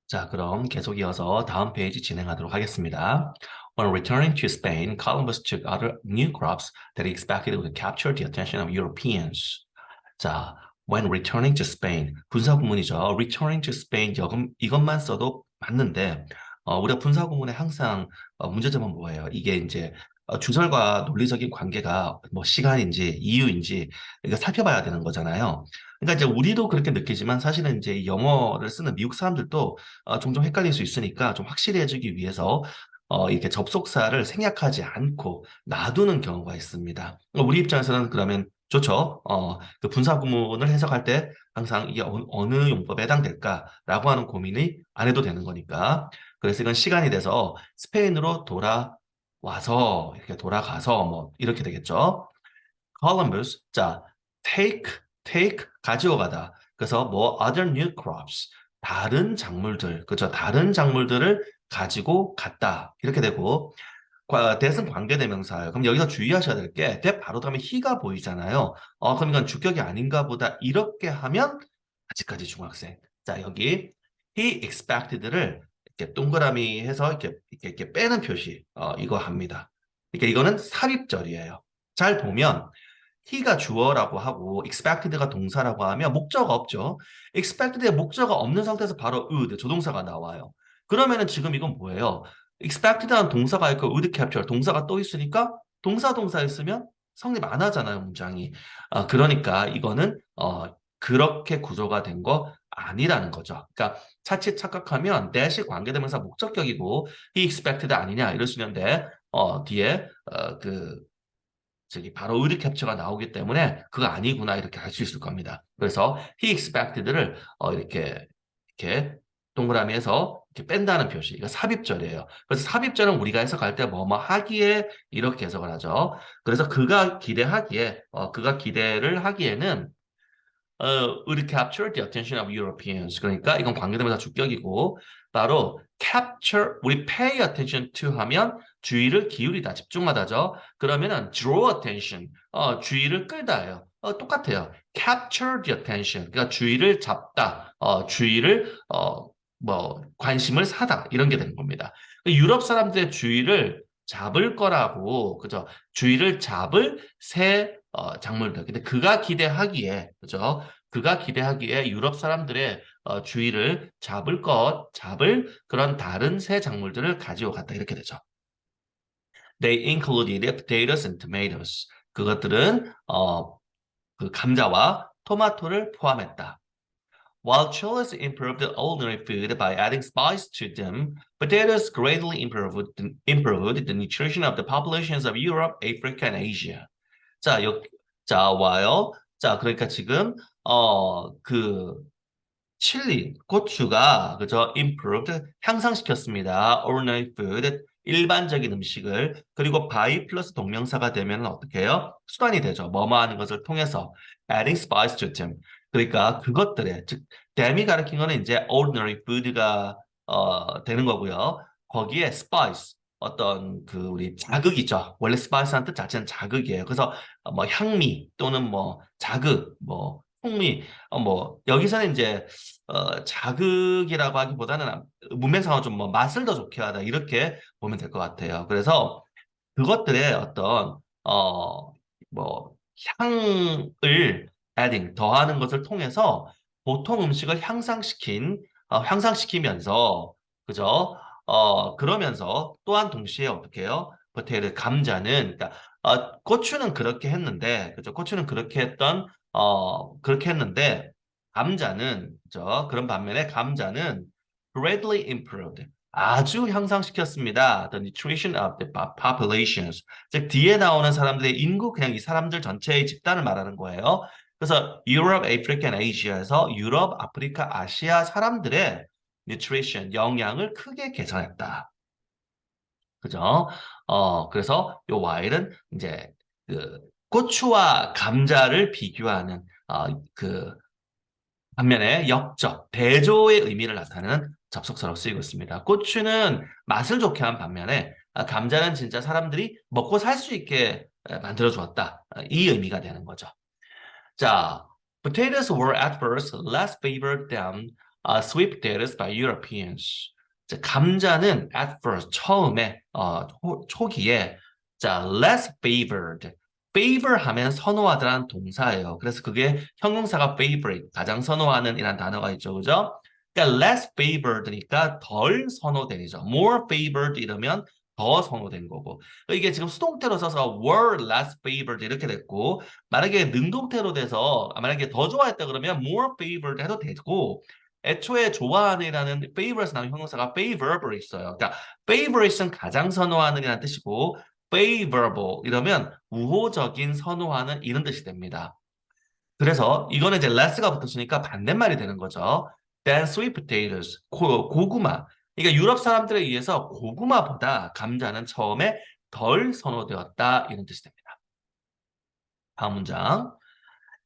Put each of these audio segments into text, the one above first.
자, 그럼 계속 이어서 다음 페이지 진행하도록 하겠습니다. When returning to Spain, Columbus took other new crops that he expected would capture the attention of Europeans. 자, when returning to Spain, 분사구문이죠. returning to Spain 이것만 써도 맞는데 우리가 분사구문에 항상 문제점은 뭐예요? 이게 이제 주설과 논리적인 관계가 뭐 시간인지 이유인지 이거 살펴봐야 되는 거잖아요. 그러니까 이제 우리도 그렇게 느끼지만 사실은 이제 영어를 쓰는 미국 사람들도 종종 헷갈릴 수 있으니까 좀 확실히 해주기 위해서 이렇게 접속사를 생략하지 않고 놔두는 경우가 있습니다. 우리 입장에서는 그러면 좋죠. 그 분사 구문을 해석할 때 항상 이게 어느 용법에 해당될까라고 하는 고민이 안 해도 되는 거니까. 그래서 이건 시간이 돼서 스페인으로 돌아와서 이렇게 돌아가서 뭐 이렇게 되겠죠. Columbus, 자, take 가지고 가다. 그래서 뭐 other new crops 다른 작물들, 그죠? 다른 작물들을 가지고 갔다 이렇게 되고 that은 관계대명사예요. 그럼 여기서 주의하셔야 될 게 that 바로 다음에 he가 보이잖아요. 그럼 이건 주격이 아닌가 보다 이렇게 하면 아직까지 중학생. 자, 여기 he expected를 이렇게 동그라미 해서 이렇게 빼는 표시 이거 합니다. 그러니까 이거는 삽입절이에요. 잘 보면 he가 주어라고 하고 expected가 동사라고 하면 목적어가 없죠. expected의 목적어가 없는 상태에서 바로 would 조동사가 나와요. 그러면은 지금 이건 뭐예요? expected한 동사가 있고 would capture 동사가 또 있으니까 동사 있으면 성립 안 하잖아요, 문장이. 그러니까 이거는 그렇게 구조가 된 거 아니라는 거죠. 그러니까 차칫 착각하면 that이 관계대명사 목적격이고 he expected 아니냐 이럴 수 있는데 뒤에 저기 바로 의리 캡처가 나오기 때문에 그거 아니구나 이렇게 알 수 있을 겁니다. 그래서 he expected를 이렇게 동그라미에서 이렇게 뺀다는 표시. 이거 삽입절이에요. 그래서 삽입절은 우리가 해석할 때 뭐뭐 하기에 이렇게 해석을 하죠. 그래서 그가 기대를 하기에는 would capture the attention of Europeans. 그러니까 이건 관계대명사 주격이고 바로 capture, 우리 pay attention to 하면 주의를 기울이다, 집중하다죠. 그러면은 draw attention, 주의를 끌다예요. 똑같아요. capture the attention, 그러니까 주의를 잡다, 주의를 뭐 관심을 사다 이런 게 되는 겁니다. 유럽 사람들의 주의를 잡을 거라고, 그죠? 주의를 잡을 새 작물들. 근데 그죠? 그가 기대하기에 유럽 사람들의 주의를 잡을 그런 다른 새 작물들을 가지고 갔다. 이렇게 되죠. They included potatoes and tomatoes. 그것들은 그 감자와 토마토를 포함했다. While chilies improved ordinary food by adding spice to them, potatoes greatly improved the nutrition of the populations of Europe, Africa, and Asia. 자, while 그러니까 지금 그 칠리, 고추가 그죠? improved 향상시켰습니다. ordinary food 일반적인 음식을 그리고 by 플러스 동명사가 되면 어떻게 해요? 수단이 되죠. 뭐뭐 하는 것을 통해서 adding spice to them. 그러니까 그것들의 즉 them이 가리킨 거는 이제 ordinary food가 되는 거고요. 거기에 spice 어떤 그 우리 자극이죠. 원래 스파이스한 뜻 자체는 자극이에요. 그래서 뭐 향미 또는 뭐 자극, 뭐 풍미, 뭐 여기서는 이제 자극이라고 하기보다는 문맥상으로 좀 뭐 맛을 더 좋게 하다 이렇게 보면 될 것 같아요. 그래서 그것들의 어떤 뭐 향을 adding 더하는 것을 통해서 보통 음식을 향상시키면서 그죠? 그러면서 또한 동시에 어떻게 해요? 포테이토 감자는 그러니까 고추는 그렇게 했는데 그죠? 고추는 그렇게 했는데 감자는 그죠? 그런 반면에 감자는 greatly improved 아주 향상시켰습니다. The nutrition of the populations. 즉 뒤에 나오는 사람들의 인구 그냥 이 사람들 전체의 집단을 말하는 거예요. 그래서 유럽, 아프리카, 아시아에서 유럽, 아프리카, 아시아 사람들의 nutrition 영양을 크게 개선했다. 그죠? 그래서 요 while은 이제 그 고추와 감자를 비교하는 그 반면에 역적, 대조의 의미를 나타내는 접속사로 쓰이고 있습니다. 고추는 맛을 좋게 한 반면에 감자는 진짜 사람들이 먹고 살 수 있게 만들어 주었다. 이 의미가 되는 거죠. 자, potatoes were at first less favored than sweet potatoes by Europeans. 자, 감자는 at first 처음에 초기에 자 less favored. favor 하면 선호하다라는 동사예요. 그래서 그게 형용사가 favorite 가장 선호하는 이란 단어가 있죠, 그죠? 그러니까 less favored니까 덜 선호된이죠. more favored 이러면 더 선호된 거고. 이게 지금 수동태로 써서 were less favored 이렇게 됐고, 만약에 능동태로 돼서 만약에 더 좋아했다 그러면 more favored 해도 되고, 애초에 좋아하는이라는 favorit이라는 형용사가 favorable 있어요. 그러니까 favorit은 가장 선호하는이라는 뜻이고 favorable 이러면 우호적인 선호하는 이런 뜻이 됩니다. 그래서 이거는 이제 less가 붙었으니까 반대말이 되는 거죠. Than sweet potatoes, 고구마. 그러니까 유럽 사람들에 의해서 고구마보다 감자는 처음에 덜 선호되었다 이런 뜻이 됩니다. 다음 문장.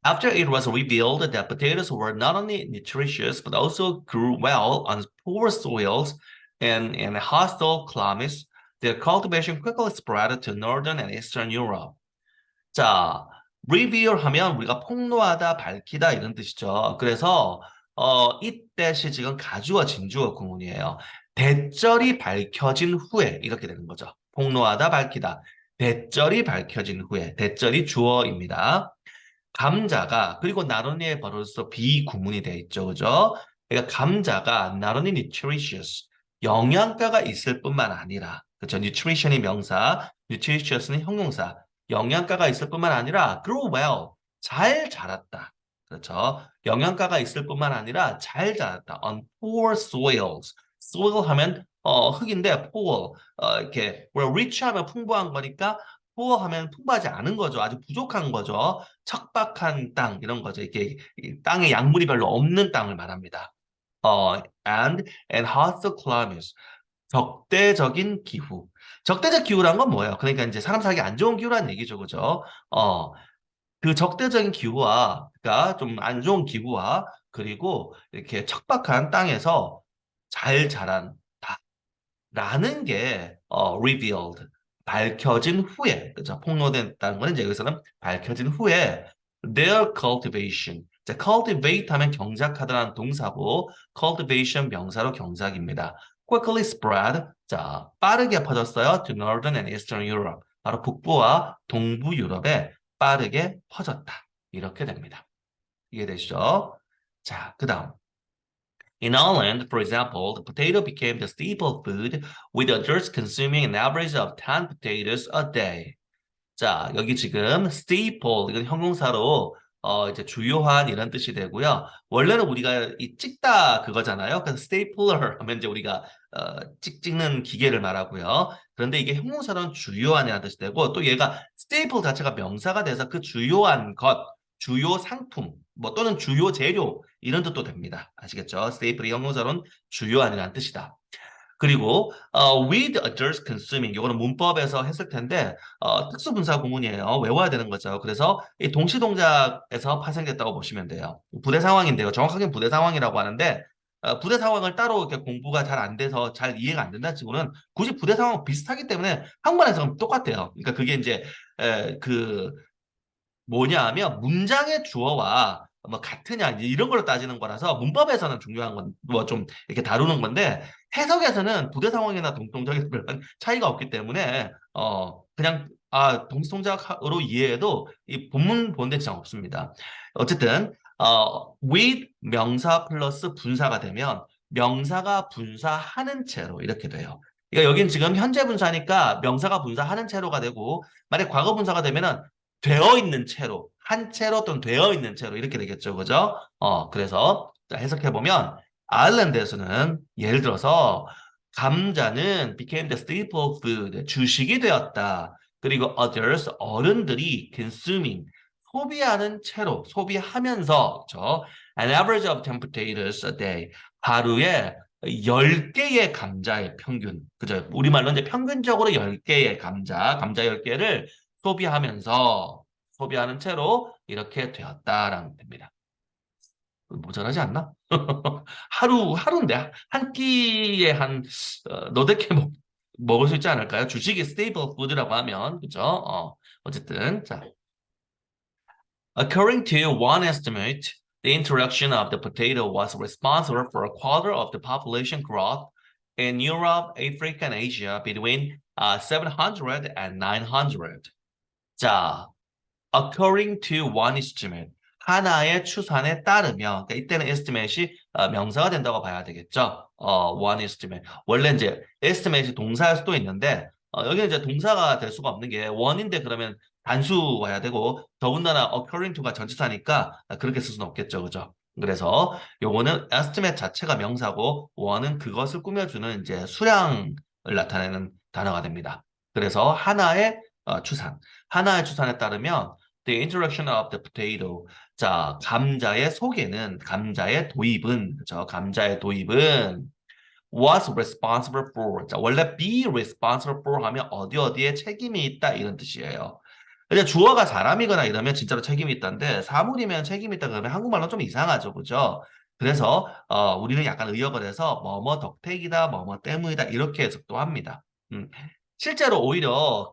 After it was revealed that potatoes were not only nutritious but also grew well on poor soils and in hostile climates, their cultivation quickly spread to northern and eastern Europe. 자, reveal 하면 우리가 폭로하다, 밝히다 이런 뜻이죠. 그래서 이때시 지금 가주어 진주어 구문이에요. 대절이 밝혀진 후에 이렇게 되는 거죠. 폭로하다, 밝히다. 대절이 밝혀진 후에 대절이 주어입니다. 감자가 그리고 나로니의 벌어서 비구문이 돼 있죠, 그죠? 그러니까 감자가 not only nutritious 영양가가 있을 뿐만 아니라 그렇죠? nutrition이 명사, nutritious는 형용사. 영양가가 있을 뿐만 아니라 grow well 잘 자랐다. 그렇죠? 영양가가 있을 뿐만 아니라 잘 자랐다. on poor soils. soil 하면 흙인데 poor 이렇게 rich 하면 풍부한 거니까 poor 하면 풍부하지 않은 거죠. 아주 부족한 거죠. 척박한 땅 이런 거죠. 이렇게 땅에 약물이 별로 없는 땅을 말합니다. and hostile climates 적대적인 기후. 적대적 기후란 건 뭐예요? 그러니까 이제 사람 살기 안 좋은 기후란 얘기죠, 그죠? 그 적대적인 기후와, 그러니까 좀 안 좋은 기후와 그리고 이렇게 척박한 땅에서 잘 자란 라는 게 revealed 밝혀진 후에 그죠 폭로됐다는 거는 이제 여기서는 밝혀진 후에 their cultivation 자, cultivate 하면 경작하다라는 동사고 cultivation 명사로 경작입니다. quickly spread 자 빠르게 퍼졌어요 to northern and eastern Europe 바로 북부와 동부 유럽에 빠르게 퍼졌다 이렇게 됩니다. 이해되시죠? 자, 그다음 In Ireland, for example, the potato became the staple food, with adults consuming an average of 10 potatoes a day. 자, 여기 지금 staple 이건 형용사로 이제 주요한 이런 뜻이 되고요. 원래는 우리가 이 찍다 그거잖아요. 그래서 stapler 하면 이제 우리가 찍는 기계를 말하고요. 그런데 이게 형용사로는 주요한이라는 뜻이 되고 또 얘가 staple 자체가 명사가 돼서 그 주요한 것, 주요 상품, 뭐 또는 주요 재료 이런 뜻도 됩니다. 아시겠죠? staple이 형용사로는 주요한이라는 뜻이다. 그리고 with adults consuming 이거는 문법에서 했을 텐데 특수분사 구문이에요. 외워야 되는 거죠. 그래서 이 동시 동작에서 파생됐다고 보시면 돼요. 부대 상황인데요. 정확하게 부대 상황이라고 하는데 부대 상황을 따로 이렇게 공부가 잘 안 돼서 잘 이해가 안 된다는 친구는 굳이 부대 상황 비슷하기 때문에 한국말에서 똑같아요. 그러니까 그게 이제 그 뭐냐 하면 문장의 주어와 뭐 같으냐 이런 걸로 따지는 거라서 문법에서는 중요한 건 뭐 좀 이렇게 다루는 건데 해석에서는 부대 상황이나 동동작에서 별반 차이가 없기 때문에 그냥 동시동작으로 이해해도 이 본문 본데 지장 없습니다. 어쨌든 with 명사 플러스 분사가 되면 명사가 분사하는 채로 이렇게 돼요. 그러니까 여긴 지금 현재 분사니까 명사가 분사하는 채로가 되고 만약 과거 분사가 되면은 되어 있는 채로, 한 채로 또는 되어 있는 채로 이렇게 되겠죠. 그죠? 그래서 해석해 보면 아일랜드에서는 예를 들어서 감자는 became the staple food, 주식이 되었다. 그리고 others, 어른들이 consuming, 소비하는 채로, 소비하면서, 그죠? An average of 10 potatoes a day, 하루에 10개의 감자의 평균, 그죠? 우리말로 이제 평균적으로 10개의 감자 10개를 소비하는 채로 이렇게 되었다라는 됩니다. 모자라지 않나? 하루인데 한 끼에 한 너댓 개 먹을 수 있지 않을까요? 주식이 스테이블 푸드라고 하면 그죠? 어쨌든 자, according to one estimate, The introduction of the potato was responsible for a quarter of the population growth in Europe, Africa, and Asia between 700 and 900. 자, according to one estimate. 하나의 추산에 따르면, 그러니까 이때는 estimate이 명사가 된다고 봐야 되겠죠. one estimate. 원래 이제 estimate이 동사일 수도 있는데, 여기는 이제 동사가 될 수가 없는 게 one인데 그러면 단수 와야 되고, 더군다나 according to가 전치사니까 그렇게 쓸 수는 없겠죠. 그죠? 그래서 요거는 estimate 자체가 명사고, one은 그것을 꾸며주는 이제 수량을 나타내는 단어가 됩니다. 그래서 하나의 추산. 하나의 추산에 따르면 the introduction of the potato. 자, 감자의 소개는 감자의 도입은 그죠? 감자의 도입은 was responsible for. 자, 원래 be responsible for 하면 어디 어디에 책임이 있다 이런 뜻이에요. 근데 주어가 사람이거나 이러면 진짜로 책임이 있다는데 사물이면 책임이 있다 그러면 한국말로 좀 이상하죠. 그죠? 그래서 우리는 약간 의역을 해서 뭐뭐 덕택이다, 뭐뭐 때문이다 이렇게 해석도 합니다. 실제로 오히려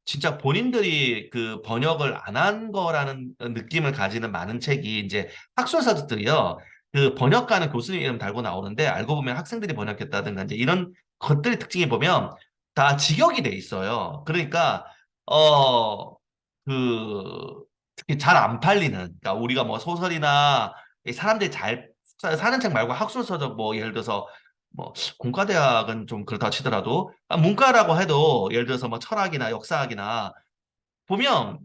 진짜 본인들이 그 번역을 안 한 거라는 느낌을 가지는 많은 책이 이제 학술서적들이요. 그 번역가는 교수님 이름 달고 나오는데 알고 보면 학생들이 번역했다든가 이제 이런 것들의 특징이 보면 다 직역이 돼 있어요. 그러니까 어 그 특히 잘 안 팔리는 그러니까 우리가 뭐 소설이나 사람들이 잘 사는 책 말고 학술서적 뭐 예를 들어서 뭐 공과대학은 좀 그렇다 치더라도 문과라고 해도 예를 들어서 뭐 철학이나 역사학이나 보면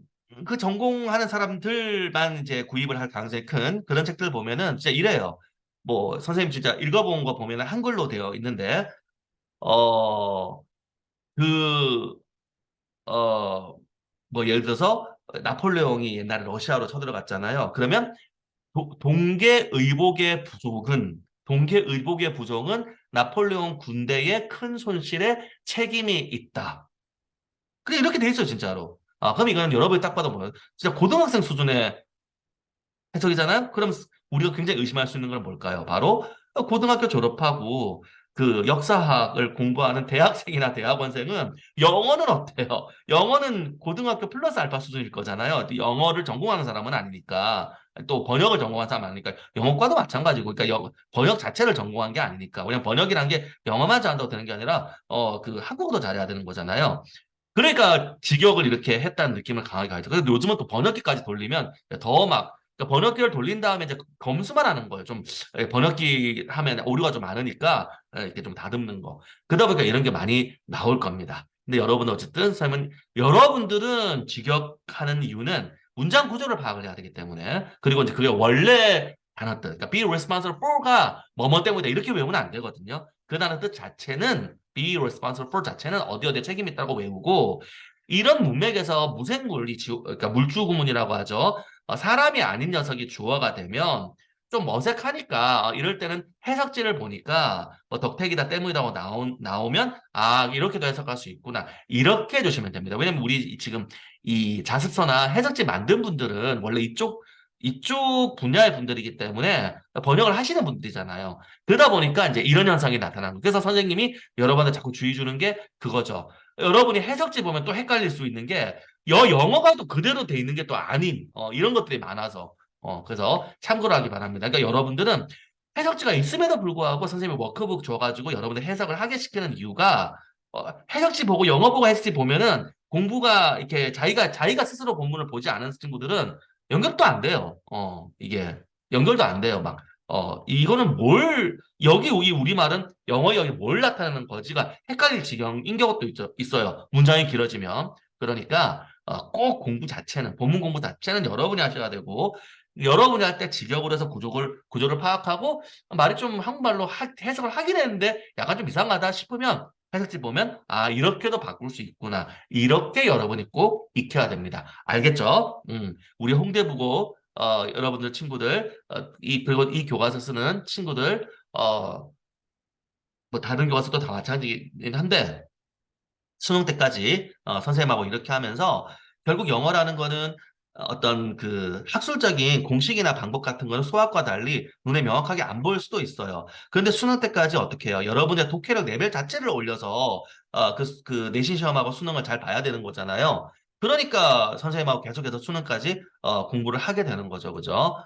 그 전공하는 사람들만 이제 구입을 할 가능성이 큰 그런 책들 보면은 진짜 이래요. 뭐 선생님 진짜 읽어본 거 보면은 한글로 되어 있는데 어 그 뭐 예를 들어서 나폴레옹이 옛날에 러시아로 쳐들어갔잖아요. 그러면 동계의복의 부족은 나폴레옹 군대의 큰 손실에 책임이 있다. 그래 이렇게 돼 있어요 진짜로. 그럼 이거는 여러분이 딱 봐도 뭐예요? 진짜 고등학생 수준의 해석이잖아요. 그럼 우리가 굉장히 의심할 수 있는 건 뭘까요? 바로 고등학교 졸업하고 그 역사학을 공부하는 대학생이나 대학원생은 영어는 어때요? 영어는 고등학교 플러스 알파 수준일 거잖아요. 영어를 전공하는 사람은 아니니까. 또 번역을 전공한 사람 아니니까 영어과도 마찬가지고 그러니까 번역 자체를 전공한 게 아니니까 그냥 번역이란 게 영어만 잘한다고 되는 게 아니라 그 한국어도 잘해야 되는 거잖아요. 그러니까 직역을 이렇게 했다는 느낌을 강하게 가지고 그래서 요즘은 또 번역기까지 돌리면 더 막 그러니까 번역기를 돌린 다음에 이제 검수만 하는 거예요. 좀 번역기 하면 오류가 좀 많으니까 이렇게 좀 다듬는 거. 그러다 보니까 이런 게 많이 나올 겁니다. 근데 여러분 어쨌든 선생님은 여러분들은 직역하는 이유는 문장 구조를 파악을 해야 되기 때문에 그리고 이제 그게 원래 단어 뜻, 그러니까 be responsible for가 뭐뭐 때문이다 이렇게 외우면 안 되거든요. 그 단어 뜻 자체는 be responsible for 자체는 어디 어디에 책임이 있다고 외우고 이런 문맥에서 무생물, 그러니까 물주구문이라고 하죠. 사람이 아닌 녀석이 주어가 되면 좀 어색하니까 이럴 때는 해석지를 보니까 뭐 덕택이다 때문이라고 나오면 이렇게도 해석할 수 있구나 이렇게 해주시면 됩니다. 왜냐면 우리 지금 이 자습서나 해석지 만든 분들은 원래 이쪽 분야의 분들이기 때문에 번역을 하시는 분들이잖아요. 그러다 보니까 이제 이런 현상이 나타나는 거예요. 그래서 선생님이 여러분한테 자꾸 주의 주는 게 그거죠. 여러분이 해석지 보면 또 헷갈릴 수 있는 게 영어가 또 그대로 돼 있는 게 또 아닌 이런 것들이 많아서 그래서 참고를 하기 바랍니다. 그러니까 여러분들은 해석지가 있음에도 불구하고 선생님이 워크북 줘가지고 여러분들 해석을 하게 시키는 이유가 해석지 보고 영어 보고 해석지 보면은 공부가 이렇게 자기가 스스로 본문을 보지 않은 친구들은 연결도 안 돼요. 이게 연결도 안 돼요. 막 이거는 여기 이 우리말은 영어 여기 뭘 나타내는 거지가 헷갈릴 지경인 경우도 있어요. 문장이 길어지면. 그러니까 꼭 공부 자체는 본문 공부 자체는 여러분이 하셔야 되고 여러분이 할 때 직역을 해서 구조를 파악하고 말이 좀 한국말로 해석을 하긴 했는데 약간 좀 이상하다 싶으면 해석지 보면 이렇게도 바꿀 수 있구나. 이렇게 여러분이 꼭 익혀야 됩니다. 알겠죠? 우리 홍대부고 여러분들 친구들 그리고 이 교과서 쓰는 친구들 뭐 다른 교과서도 다 마찬가지긴 한데 수능 때까지 선생님하고 이렇게 하면서 결국 영어라는 거는 어떤 그 학술적인 공식이나 방법 같은 거는 수학과 달리 눈에 명확하게 안 보일 수도 있어요. 그런데 수능 때까지 어떻게 해요? 여러분의 독해력 레벨 자체를 올려서 그 내신 시험하고 수능을 잘 봐야 되는 거잖아요. 그러니까 선생님하고 계속해서 수능까지 공부를 하게 되는 거죠. 그죠?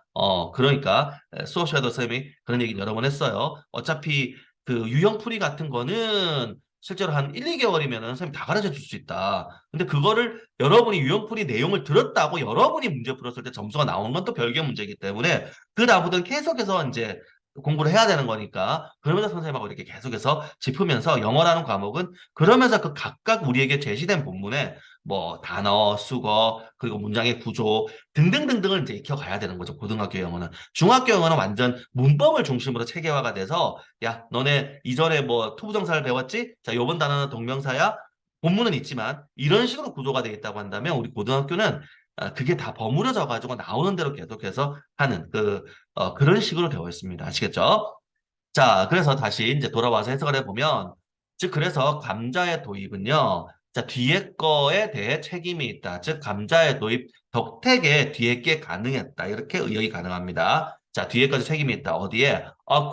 그러니까 수업 시간도 선생님이 그런 얘기 여러 번 했어요. 어차피 그 유형풀이 같은 거는 실제로 한 1, 2개월이면 선생님 다 가르쳐 줄 수 있다. 근데 그거를 여러분이 유형풀이 내용을 들었다고 여러분이 문제 풀었을 때 점수가 나오는 건 또 별개 문제이기 때문에 그 다음부터는 계속해서 이제 공부를 해야 되는 거니까 그러면서 선생님하고 이렇게 계속해서 짚으면서 영어라는 과목은 그러면서 그 각각 우리에게 제시된 본문에 뭐 단어, 수거, 그리고 문장의 구조 등등등등을 이제 익혀가야 되는 거죠. 고등학교 영어는. 중학교 영어는 완전 문법을 중심으로 체계화가 돼서 야, 너네 이전에 뭐 투부정사를 배웠지? 자, 요번 단어는 동명사야. 본문은 있지만 이런 식으로 구조가 되어 있다고 한다면 우리 고등학교는 그게 다 버무려져 가지고 나오는 대로 계속해서 하는 그런 식으로 되어 있습니다. 아시겠죠? 자, 그래서 다시 이제 돌아와서 해석을 해보면, 즉, 그래서 감자의 도입은요, 자, 뒤에 거에 대해 책임이 있다. 즉, 감자의 도입, 덕택에 뒤에 게 가능했다. 이렇게 의역이 가능합니다. 자, 뒤에 까지 책임이 있다. 어디에? A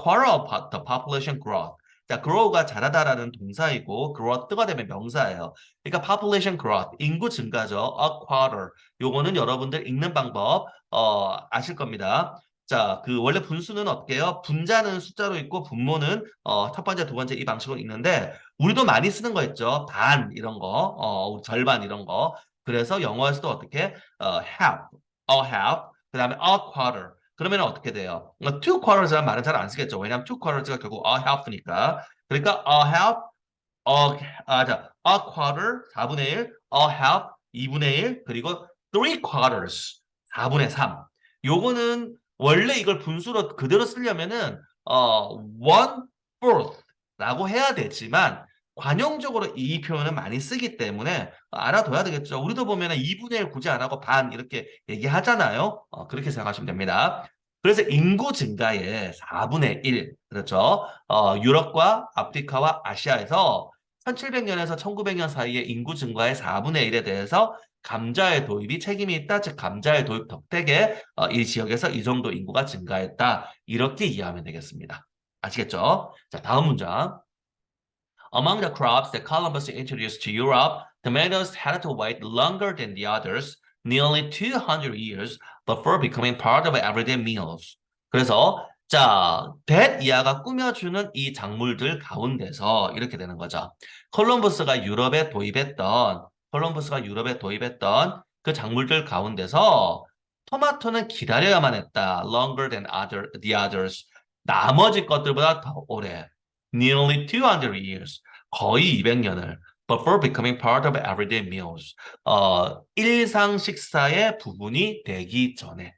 quarter of the population growth. 자, grow가 자라다라는 동사이고, growth가 되면 명사예요. 그러니까 population growth, 인구 증가죠. A quarter. 요거는 여러분들 읽는 방법, 아실 겁니다. 자, 그 원래 분수는 어떻게 해요? 분자는 숫자로 있고 분모는 첫 번째, 두 번째 이 방식으로 읽는데 우리도 많이 쓰는 거 있죠. 반 이런 거, 절반 이런 거. 그래서 영어에서도 어떻게 half, a half, 그다음에 a quarter. 그러면 어떻게 돼요? two quarters라는 말은 잘 안 쓰겠죠. 왜냐하면 two quarters가 결국 a half니까. 그러니까 a half, a quarter 4분의 1, a half 2분의 1, 그리고 three quarters 4분의 3. 요거는 원래 이걸 분수로 그대로 쓰려면은 one fourth라고 해야 되지만 관용적으로 이 표현은 많이 쓰기 때문에 알아둬야 되겠죠. 우리도 보면은 2분의 1 굳이 안 하고 반 이렇게 얘기하잖아요. 그렇게 생각하시면 됩니다. 그래서 인구 증가의 4분의 1, 그렇죠. 유럽과 아프리카와 아시아에서 1700년에서 1900년 사이에 인구 증가의 4분의 1에 대해서 감자의 도입이 책임이 있다. 즉 감자의 도입 덕택에 이 지역에서 이 정도 인구가 증가했다. 이렇게 이해하면 되겠습니다. 아시겠죠? 자, 다음 문장. Among the crops that Columbus introduced to Europe, tomatoes had to wait longer than the others, nearly 200 years before becoming part of everyday meals. 그래서 자, that 이하가 꾸며주는 이 작물들 가운데서 이렇게 되는 거죠. 콜럼버스가 유럽에 도입했던 그 작물들 가운데서 토마토는 기다려야만 했다. Longer than the others. 나머지 것들보다 더 오래. Nearly 200 years. 거의 200년을 before becoming part of everyday meals. 일상 식사의 부분이 되기 전에.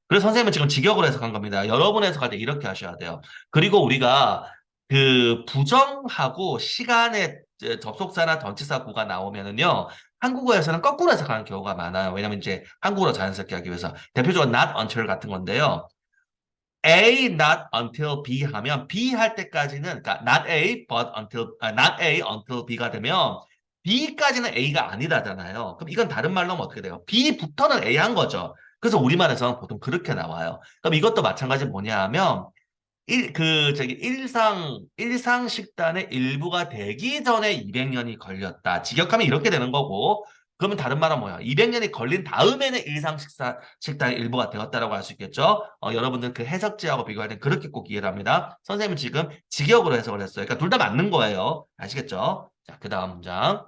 그래서 선생님은 지금 직역으로 해석한 겁니다. 여러분 해석할 때 이렇게 하셔야 돼요. 그리고 우리가 그 부정하고 시간의 접속사나 전치사구가 나오면은요, 한국어에서는 거꾸로 해석하는 경우가 많아요. 왜냐면 이제 한국어로 자연스럽게 하기 위해서. 대표적으로 not until 같은 건데요. A not until B 하면 B 할 때까지는 그러니까 not A until B가 되면 B까지는 A가 아니라잖아요. 그럼 이건 다른 말로 하면 어떻게 돼요? B부터는 A 한 거죠. 그래서 우리말에서는 보통 그렇게 나와요. 그럼 이것도 마찬가지 뭐냐 하면 일상 식단의 일부가 되기 전에 200년이 걸렸다. 직역하면 이렇게 되는 거고, 그러면 다른 말은 뭐야? 200년이 걸린 다음에는 식단의 일부가 되었다라고 할 수 있겠죠? 여러분들 그 해석지하고 비교할 땐 그렇게 꼭 이해를 합니다. 선생님은 지금 직역으로 해석을 했어요. 그러니까 둘 다 맞는 거예요. 아시겠죠? 자, 그 다음 문장.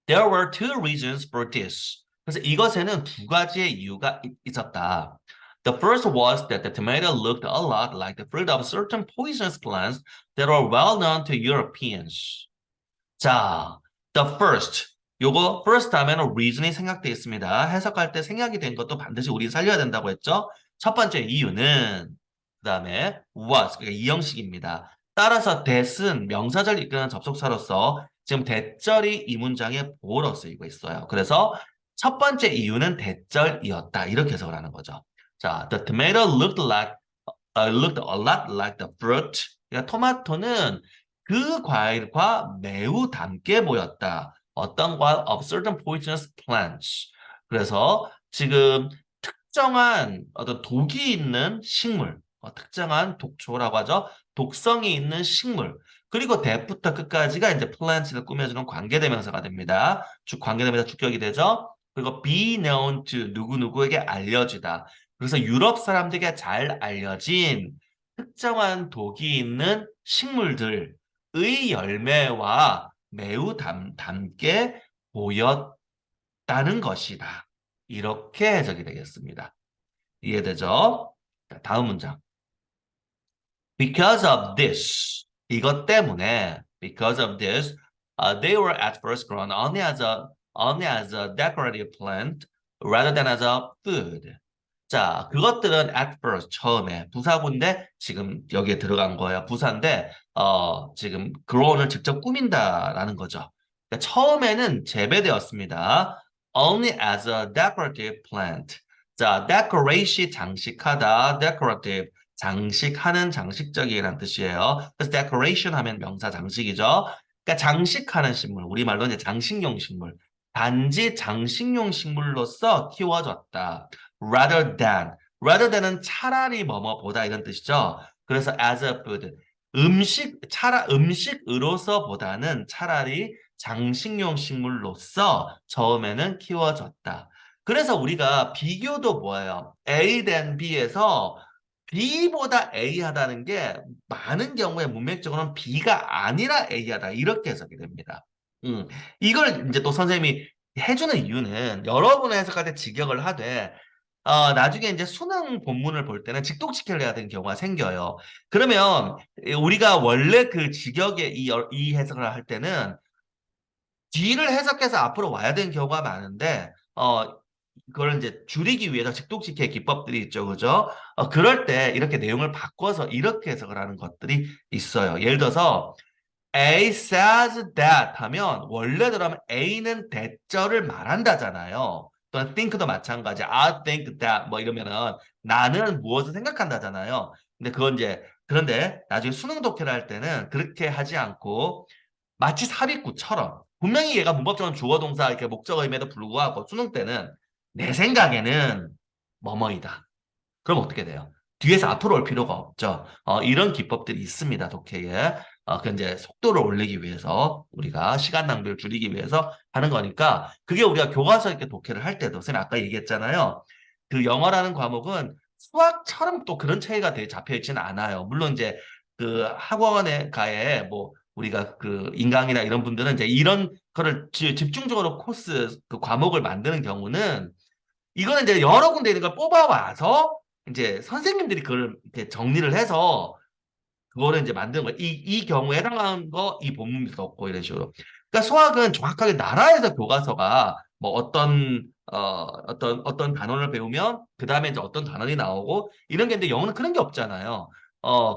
There were two reasons for this. 그래서 이것에는 두 가지의 이유가 있었다. The first was that the tomato looked a lot like the fruit of certain poisonous plants that are well known to Europeans. 자, the first. 요거 first 하면 reason이 생략되어 있습니다. 해석할 때 생략이 된 것도 반드시 우리 살려야 된다고 했죠. 첫 번째 이유는 그 다음에 was, 그러니까 이 형식입니다. 따라서 that은 명사절 이끄는 접속사로서 지금 that절이 이 문장에 보어로 쓰이고 있어요. 그래서 첫 번째 이유는 that절이었다. 이렇게 해석을 하는 거죠. 자, the tomato looked a lot like the fruit. 그러니까 토마토는 그 과일과 매우 닮게 보였다. 어떤 과일? Of certain poisonous plants. 그래서 지금 특정한 어떤 독이 있는 식물, 특정한 독초라고 하죠. 독성이 있는 식물. 그리고 대부터 끝까지가 이제 plant를 꾸며주는 관계대명사가 됩니다. 관계대명사 주격이 되죠. 그리고 be known to 누구누구에게 알려지다. 그래서 유럽 사람들에게 잘 알려진 특정한 독이 있는 식물들의 열매와 매우 닮게 보였다는 것이다. 이렇게 해석이 되겠습니다. 이해되죠? 자, 다음 문장. Because of this, 이것 때문에, because of this, they were at first grown only as a decorative plant rather than as a food. 자, 그것들은 at first, 처음에, 부사구인데, 지금 여기에 들어간 거예요. 부사인데, 지금 grow는 직접 꾸민다라는 거죠. 그러니까 처음에는 재배되었습니다. Only as a decorative plant. 자, decorate이 장식하다, decorative, 장식하는 장식적이라는 뜻이에요. 그래서 decoration 하면 명사 장식이죠. 그러니까 장식하는 식물, 우리말로 이제 장식용 식물. 단지 장식용 식물로서 키워졌다. rather than은 차라리 뭐뭐보다 이런 뜻이죠. 그래서 as a food, 음식으로서보다는 차라리 장식용 식물로서 처음에는 키워졌다. 그래서 우리가 비교도 뭐예요? A than B에서 B보다 A 하다는 게 많은 경우에 문맥적으로는 B가 아니라 A 하다 이렇게 해석이 됩니다. 이걸 이제 또 선생님이 해주는 이유는 여러분의 해석할 때 직역을 하되 나중에 이제 수능 본문을 볼 때는 직독직결을 해야 되는 경우가 생겨요. 그러면 우리가 원래 그 직역의 이 해석을 할 때는 뒤를 해석해서 앞으로 와야 되는 경우가 많은데 그걸 이제 줄이기 위해서 직독직해 기법들이 있죠. 그죠? 그럴 때 이렇게 내용을 바꿔서 이렇게 해석을 하는 것들이 있어요. 예를 들어서 A says that 하면 원래대로 하면 A는 대절을 말한다잖아요. 또는 think도 마찬가지. I think that 뭐 이러면은 나는 무엇을 생각한다잖아요. 근데 그건 이제 그런데 나중에 수능 독해를 할 때는 그렇게 하지 않고 마치 삽입구처럼 분명히 얘가 문법적으로 주어 동사 이렇게 목적어임에도 불구하고 수능 때는 내 생각에는 뭐뭐이다. 그럼 어떻게 돼요? 뒤에서 앞으로 올 필요가 없죠. 이런 기법들이 있습니다, 독해에. 그 이제 속도를 올리기 위해서 우리가 시간 낭비를 줄이기 위해서 하는 거니까 그게 우리가 교과서 이렇게 독해를 할 때도 선생님 아까 얘기했잖아요. 그 영어라는 과목은 수학처럼 또 그런 차이가 되게 잡혀 있지는 않아요. 물론 이제 그 학원에 가에 뭐 우리가 그 인강이나 이런 분들은 이제 이런 거를 집중적으로 코스 그 과목을 만드는 경우는 이거는 이제 여러 군데 있는 걸 뽑아와서 이제 선생님들이 그걸 이렇게 정리를 해서 그거를 이제 만드는 거예요. 이 경우에 해당하는 거, 이 본문도 없고 이런 식으로. 그러니까 수학은 정확하게 나라에서 교과서가 뭐 어떤 단원을 배우면 그 다음에 이제 어떤 단원이 나오고 이런 게 있는데 영어는 그런 게 없잖아요.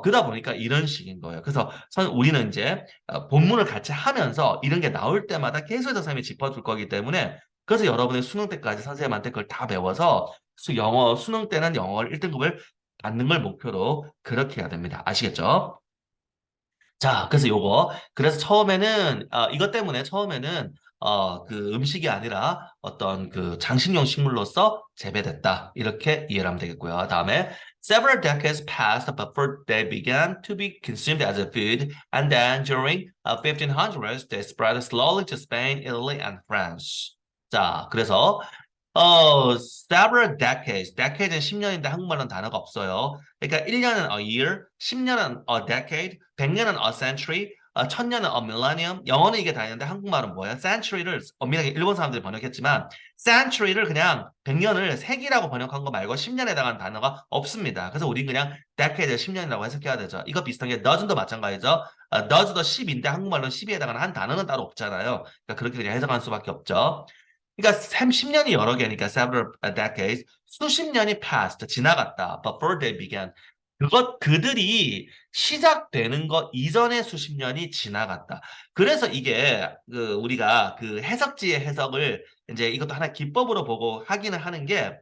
그러다 보니까 이런 식인 거예요. 그래서 우리는 이제 본문을 같이 하면서 이런 게 나올 때마다 계속해서 선생님이 짚어줄 거기 때문에 그래서 여러분의 수능 때까지 선생님한테 그걸 다 배워서 영어 수능 때는 영어 1등급을 받는 걸 목표로 그렇게 해야 됩니다. 아시겠죠? 자, 그래서 그래서 처음에는, 이것 때문에 처음에는, 그 음식이 아니라 어떤 그 장식용 식물로서 재배됐다. 이렇게 이해를 하면 되겠고요. 다음에, several decades passed before they began to be consumed as a food, and then during 1500s, they spread slowly to Spain, Italy, and France. 자, 그래서 several decades. decade는 10년인데 한국말로는 단어가 없어요. 그러니까 1년은 a year, 10년은 a decade, 100년은 a century, 1000년은 a millennium. 영어는 이게 다 있는데 한국말은 뭐예요? century를 엄밀하게 일본 사람들이 번역했지만 century를 그냥 100년을 세기라고 번역한 거 말고 10년에 해당하는 단어가 없습니다. 그래서 우린 그냥 decade를 10년이라고 해석해야 되죠. 이거 비슷한 게 doesn't 마찬가지죠. does도 10인데 한국말로는 10에 해당하는 한 단어는 따로 없잖아요. 그러니까 그렇게 그냥 해석할 수밖에 없죠. 그러니까 30년이 여러 개니까 several decades, 수십 년이 passed, 지나갔다. Before they began. 그들이 시작되는 것 이전의 수십 년이 지나갔다. 그래서 이게 우리가 그 해석지의 해석을 이제 이것도 하나의 기법으로 보고 하기는 하는 게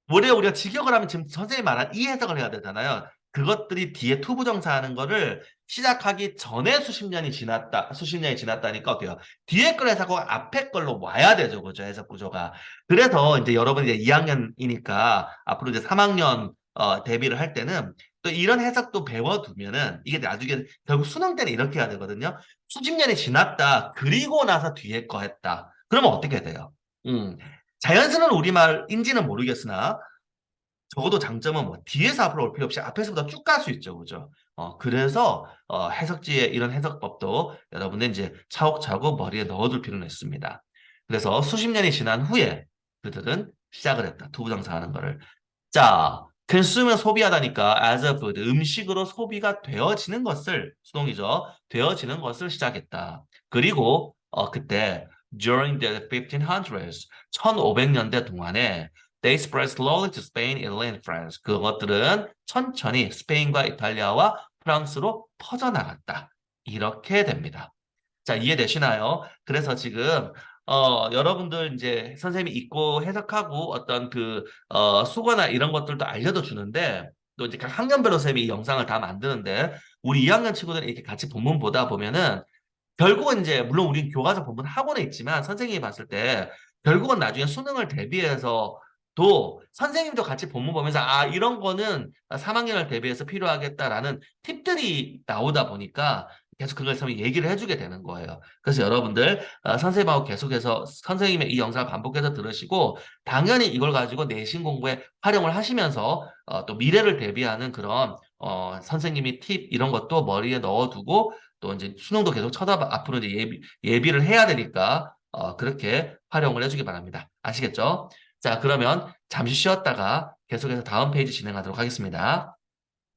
원래 우리가 직역을 하면 지금 선생님이 말한 이 해석을 해야 되잖아요. 그것들이 뒤에 투부정사 하는 거를 시작하기 전에 수십 년이 지났다니까 어때요? 뒤에 걸 해석하고 앞에 걸로 와야 되죠. 그죠? 해석 구조가. 그래서 이제 여러분이 이제 2학년이니까 앞으로 이제 3학년 대비를 할 때는 또 이런 해석도 배워두면은 이게 나중에 결국 수능 때는 이렇게 해야 되거든요. 수십 년이 지났다. 그리고 나서 뒤에 거 했다. 그러면 어떻게 돼요? 자연스러운 우리말인지는 모르겠으나 적어도 장점은 뭐 뒤에서 앞으로 올 필요 없이 앞에서부터 쭉 갈 수 있죠. 그죠? 그래서 해석지의 이런 해석법도 여러분들 이제 차곡차곡 머리에 넣어둘 필요는 있습니다. 그래서 수십 년이 지난 후에 그들은 시작을 했다. 두부정사하는 거를. 자, consume은 소비하다니까 as a food, 음식으로 소비가 되어지는 것을, 수동이죠. 되어지는 것을 시작했다. 그리고 그때 during the 1500s, 1500년대 동안에 they spread slowly to Spain, Italy, and France. 그것들은 천천히 스페인과 이탈리아와 프랑스로 퍼져나갔다. 이렇게 됩니다. 자, 이해되시나요? 그래서 지금 여러분들 이제 선생님이 읽고 해석하고 어떤 수거나 이런 것들도 알려도 주는데 또 이제 각 학년별로 선생님이 이 영상을 다 만드는데 우리 2학년 친구들이 이렇게 같이 본문 보다 보면은 결국은 이제 물론 우린 교과서 본문 학원에 있지만 선생님이 봤을 때 결국은 나중에 수능을 대비해서 또 선생님도 같이 본문 보면서 아 이런 거는 3학년을 대비해서 필요하겠다라는 팁들이 나오다 보니까 계속 그걸 선생님이 얘기를 해주게 되는 거예요. 그래서 여러분들 선생님하고 계속해서 선생님의 이 영상을 반복해서 들으시고 당연히 이걸 가지고 내신 공부에 활용을 하시면서 또 미래를 대비하는 그런 선생님이 팁 이런 것도 머리에 넣어두고 또 이제 수능도 계속 쳐다봐 앞으로 이제 예비를 해야 되니까 그렇게 활용을 해주기 바랍니다. 아시겠죠? 자, 그러면 잠시 쉬었다가 계속해서 다음 페이지 진행하도록 하겠습니다.